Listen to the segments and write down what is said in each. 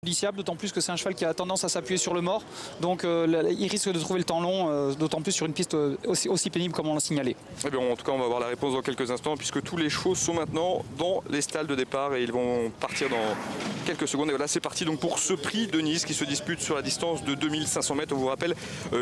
Préjudiciable, d'autant plus que c'est un cheval qui a tendance à s'appuyer sur le mort, donc il risque de trouver le temps long, d'autant plus sur une piste aussi pénible comme on l'a signalé. Eh bien, en tout cas, on va avoir la réponse dans quelques instants, puisque tous les chevaux sont maintenant dans les stalles de départ et ils vont partir dans quelques secondes. Et voilà, c'est parti donc pour ce prix de Nice qui se dispute sur la distance de 2500 mètres. On vous rappelle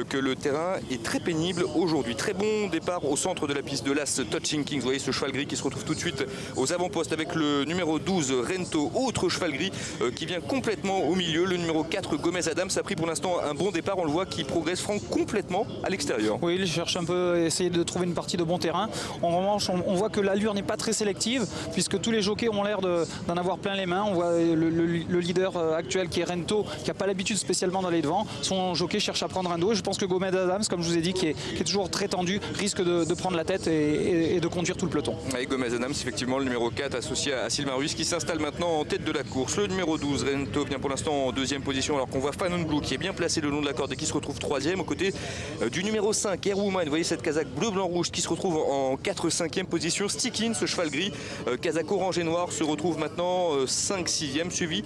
que le terrain est très pénible aujourd'hui. Très bon départ au centre de la piste de l'As Touching Kings. Vous voyez ce cheval gris qui se retrouve tout de suite aux avant-postes avec le numéro 12 Rento, autre cheval gris qui vient complètement au milieu. Le numéro 4 Gomez Adams a pris pour l'instant un bon départ. On le voit qui progresse complètement à l'extérieur. Oui, il cherche un peu à essayer de trouver une partie de bon terrain. En revanche, on voit que l'allure n'est pas très sélective puisque tous les jockeys ont l'air d'en avoir plein les mains. On voit le leader actuel qui est Rento, qui n'a pas l'habitude spécialement d'aller devant. Son jockey cherche à prendre un dos. Je pense que Gomez Adams, comme je vous ai dit, qui est toujours très tendu, risque de prendre la tête et de conduire tout le peloton. Et Gomez Adams, effectivement, le numéro 4 associé à Sylvain Ruiz qui s'installe maintenant en tête de la course. Le numéro 12 Rento vient pour l'instant en deuxième position, alors qu'on voit Fanon Blue qui est bien placé le long de la corde et qui se retrouve troisième aux côtés du numéro 5 Airwoman. Vous voyez cette casaque bleu blanc rouge qui se retrouve en 4-5e position. Stickin, ce cheval gris, casaque orange et noir, se retrouve maintenant 5-6e, suivi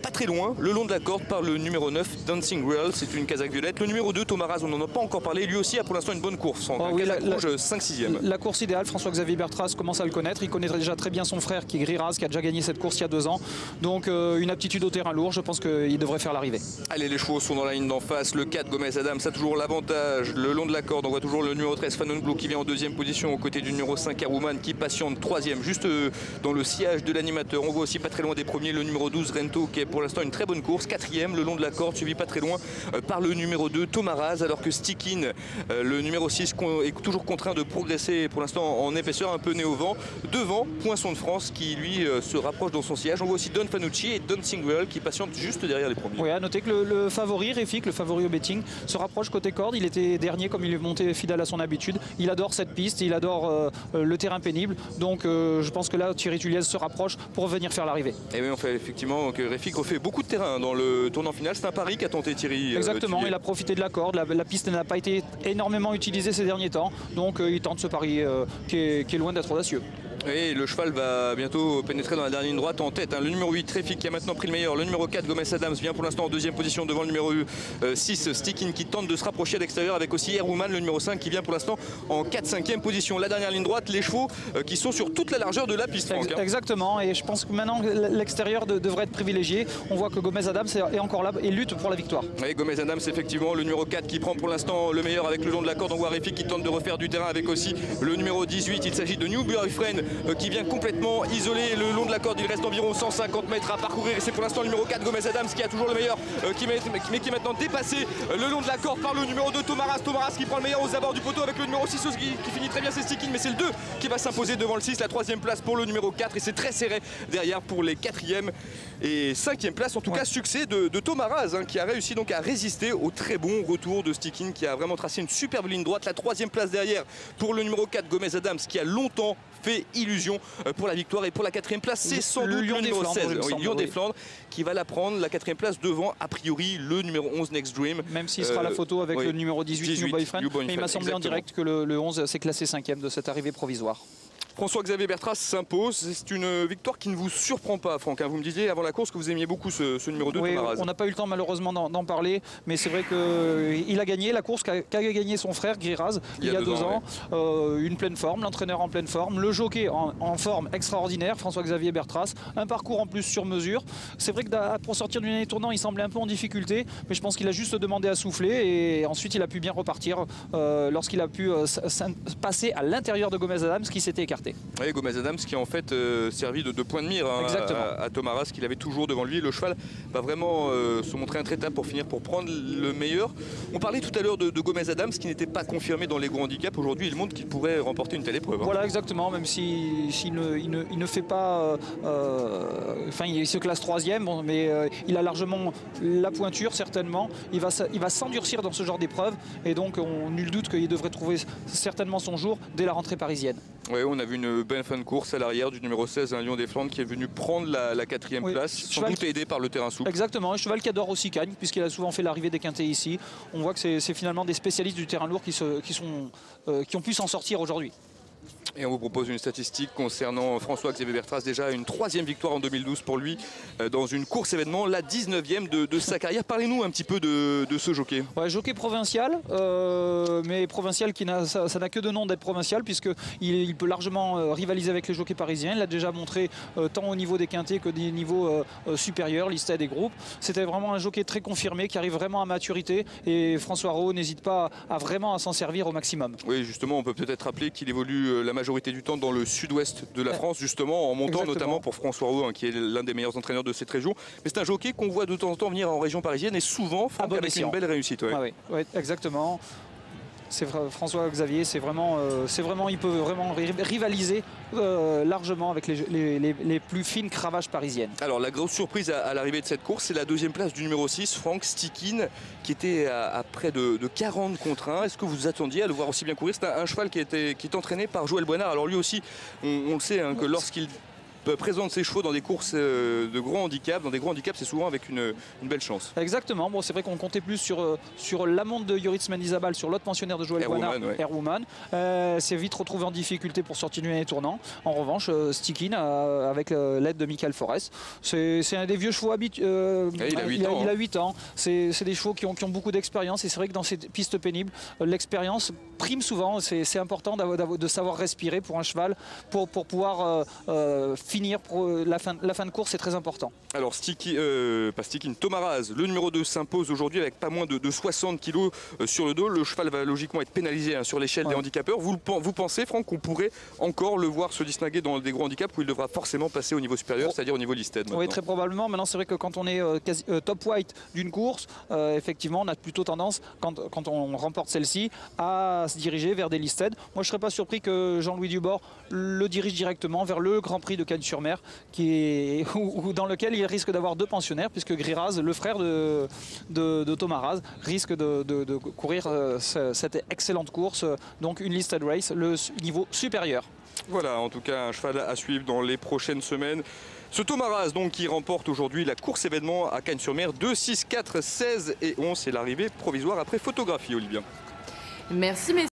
pas très loin le long de la corde par le numéro 9 Dancing Real. C'est une casaque violette. Le numéro 2 Thomas Raz, on n'en a pas encore parlé, lui aussi a pour l'instant une bonne course. Oui, rouge 5-6e. La course idéale, François-Xavier Bertras commence à le connaître. Il connaît déjà très bien son frère qui est Gris Raz, qui a déjà gagné cette course il y a 2 ans. Donc une aptitude au terrain lourd, je pense qu'il devrait faire l'arrivée. Allez, les chevaux sont dans la ligne d'en face. Le 4 Gomez Adams a toujours l'avantage le long de la corde. On voit toujours le numéro 13 Fanon Blue qui vient en deuxième position aux côtés du numéro 5 Airwoman qui patiente troisième juste dans le sillage de l'animateur. On voit aussi pas très loin des premiers le numéro 12 Rento qui est pour l'instant une très bonne course, quatrième le long de la corde, suivi pas très loin par le numéro 2 Thomas Raz, alors que Stickin, le numéro 6, est toujours contraint de progresser pour l'instant en épaisseur, un peu né au vent. Devant, Poinçon de France qui lui se rapproche dans son sillage. On voit aussi Don Fanucci et Dancing Real qui patientent juste derrière les premiers. Oui, à noter que le favori, Refik, le favori au betting, se rapproche côté corde. Il était dernier comme il est monté fidèle à son habitude. Il adore cette piste, il adore le terrain pénible. Donc je pense que là, Thierry Tuliez se rapproche pour venir faire l'arrivée. Et oui, on fait effectivement que Refik refait beaucoup de terrain dans le tournant final. C'est un pari qu'a tenté Thierry. Exactement, il a profité de la corde. La piste n'a pas été énormément utilisée ces derniers temps. Donc il tente ce pari qui est loin d'être audacieux. Et le cheval va bientôt pénétrer dans la dernière ligne droite en tête. Le numéro 8, Refik, qui a maintenant pris le meilleur. Le numéro 4, Gomez Adams, vient pour l'instant en deuxième position devant le numéro 6, Stickin, qui tente de se rapprocher à l'extérieur avec aussi Airwoman, le numéro 5, qui vient pour l'instant en 4-5e position. La dernière ligne droite, les chevaux qui sont sur toute la largeur de la piste. Exactement, et je pense que maintenant l'extérieur devrait être privilégié. On voit que Gomez Adams est encore là et lutte pour la victoire. Et Gomez Adams, effectivement, le numéro 4 qui prend pour l'instant le meilleur avec le long de la corde. On voit Refik qui tente de refaire du terrain avec aussi le numéro 18. Il s'agit de New Boyfriend qui vient complètement isolé le long de la corde. Il reste environ 150 mètres à parcourir et c'est pour l'instant le numéro 4 Gomez Adams qui a toujours le meilleur mais qui est maintenant dépassé le long de la corde par le numéro 2 Thomas Raz qui prend le meilleur aux abords du poteau avec le numéro 6 qui finit très bien, c'est Stickin, mais c'est le 2 qui va s'imposer devant le 6. La 3e place pour le numéro 4 et c'est très serré derrière pour les 4e et 5e place. En tout cas, succès de Thomas Raz qui a réussi donc à résister au très bon retour de Stickin qui a vraiment tracé une superbe ligne droite. La 3e place derrière pour le numéro 4 Gomez Adams qui a longtemps fait illusion pour la victoire, et pour la 4e place c'est sans doute le numéro 16 Lion des Flandres qui va la prendre, la 4e place devant a priori le numéro 11 Next Dream, même s'il sera la photo avec le numéro 18 New Boyfriend, mais il m'a semblé en direct que le 11 s'est classé 5e de cette arrivée provisoire. François-Xavier Bertras s'impose. C'est une victoire qui ne vous surprend pas, Franck. Vous me disiez avant la course que vous aimiez beaucoup ce numéro 2, Thomas Raz. On n'a pas eu le temps malheureusement d'en parler, mais c'est vrai qu'il a gagné la course qu'a gagné son frère Gris Raz il y a 2 ans. Une pleine forme, l'entraîneur en pleine forme, le jockey en forme extraordinaire, François-Xavier Bertras. Un parcours en plus sur mesure. C'est vrai que pour sortir du dernier tournant, il semblait un peu en difficulté, mais je pense qu'il a juste demandé à souffler et ensuite il a pu bien repartir lorsqu'il a pu passer à l'intérieur de Gomez Adams qui s'était écarté. Oui, Gomez Adams qui a en fait servi de point de mire à Thomas Raz qu'il avait toujours devant lui. Le cheval va vraiment se montrer intraitable pour finir, pour prendre le meilleur. On parlait tout à l'heure de Gomez Adams qui n'était pas confirmé dans les gros handicaps. Aujourd'hui, il montre qu'il pourrait remporter une telle épreuve. Voilà, exactement, même s'il ne fait pas... Enfin, il se classe 3e, bon, mais il a largement la pointure, certainement. Il va s'endurcir dans ce genre d'épreuve et donc nul doute qu'il devrait trouver certainement son jour dès la rentrée parisienne. Oui, on a vu une belle fin de course à l'arrière du numéro 16, un Lion des Flandres qui est venu prendre la 4e place, sans doute aidé par le terrain souple. Exactement, un cheval qui adore aussi Cagne, puisqu'il a souvent fait l'arrivée des quintés ici. On voit que c'est finalement des spécialistes du terrain lourd qui ont pu s'en sortir aujourd'hui. Et on vous propose une statistique concernant François-Xavier Bertraz. Déjà une 3e victoire en 2012 pour lui dans une course événement, la 19e de sa carrière. Parlez-nous un petit peu de ce jockey. Ouais, jockey provincial, mais provincial ça n'a que de nom d'être provincial, puisqu'il peut largement rivaliser avec les jockeys parisiens. Il l'a déjà montré tant au niveau des quintés que des niveaux supérieurs, listés des groupes. C'était vraiment un jockey très confirmé qui arrive vraiment à maturité, et François Rohaut n'hésite pas à s'en servir au maximum. Oui, justement, on peut peut-être rappeler qu'il évolue la majorité du temps dans le sud-ouest de la France, justement, en montant. Exactement. Notamment pour François Rohaut, qui est l'un des meilleurs entraîneurs de cette région. Mais c'est un jockey qu'on voit de temps en temps venir en région parisienne, et souvent avec une belle réussite. Ouais. Ah oui, ouais, exactement. C'est François-Xavier, il peut vraiment rivaliser largement avec les plus fines cravaches parisiennes. Alors la grosse surprise à l'arrivée de cette course, c'est la 2e place du numéro 6, Frank Stikine, qui était à près de 40 contre 1. Est-ce que vous attendiez à le voir aussi bien courir? C'est un cheval qui est entraîné par Joël Boinard. Alors lui aussi, on le sait, que lorsqu'il présente ses chevaux dans des courses de gros handicap. Dans des gros handicaps, c'est souvent avec une belle chance. Exactement. Bon, c'est vrai qu'on comptait plus sur la montre de Joris Mendizabal, sur l'autre pensionnaire de Joël Boinard, Airwoman. C'est vite retrouvé en difficulté pour sortir du dernier tournant. En revanche, Stikine, avec l'aide de Michael Forest, c'est un des vieux chevaux habitués. Il a 8 ans. C'est des chevaux qui ont beaucoup d'expérience, et c'est vrai que dans ces pistes pénibles, l'expérience prime souvent. C'est important de savoir respirer pour un cheval, pour pouvoir finir pour la fin de course, c'est très important. Alors Tomaraz, le numéro 2, s'impose aujourd'hui avec pas moins de 60 kg sur le dos. Le cheval va logiquement être pénalisé sur l'échelle des handicapeurs. Vous pensez, Franck, qu'on pourrait encore le voir se distinguer dans des gros handicaps, où il devra forcément passer au niveau supérieur, c'est-à-dire au niveau listed? Oui, très probablement. Maintenant, c'est vrai que quand on est top white d'une course, effectivement, on a plutôt tendance, quand on remporte celle-ci, à se diriger vers des listed. Moi, je ne serais pas surpris que Jean-Louis Dubord le dirige directement vers le Grand Prix de Cagnes-sur-Mer, dans lequel il risque d'avoir 2 pensionnaires, puisque Griraz, le frère de Tomaraz, risque de courir cette excellente course, donc une listed race, le niveau supérieur. Voilà, en tout cas un cheval à suivre dans les prochaines semaines. Ce Tomaraz, donc, qui remporte aujourd'hui la course événement à Cagnes-sur-Mer, 2, 6, 4, 16 et 11. C'est l'arrivée provisoire après photographie, Olivia. Merci, messieurs.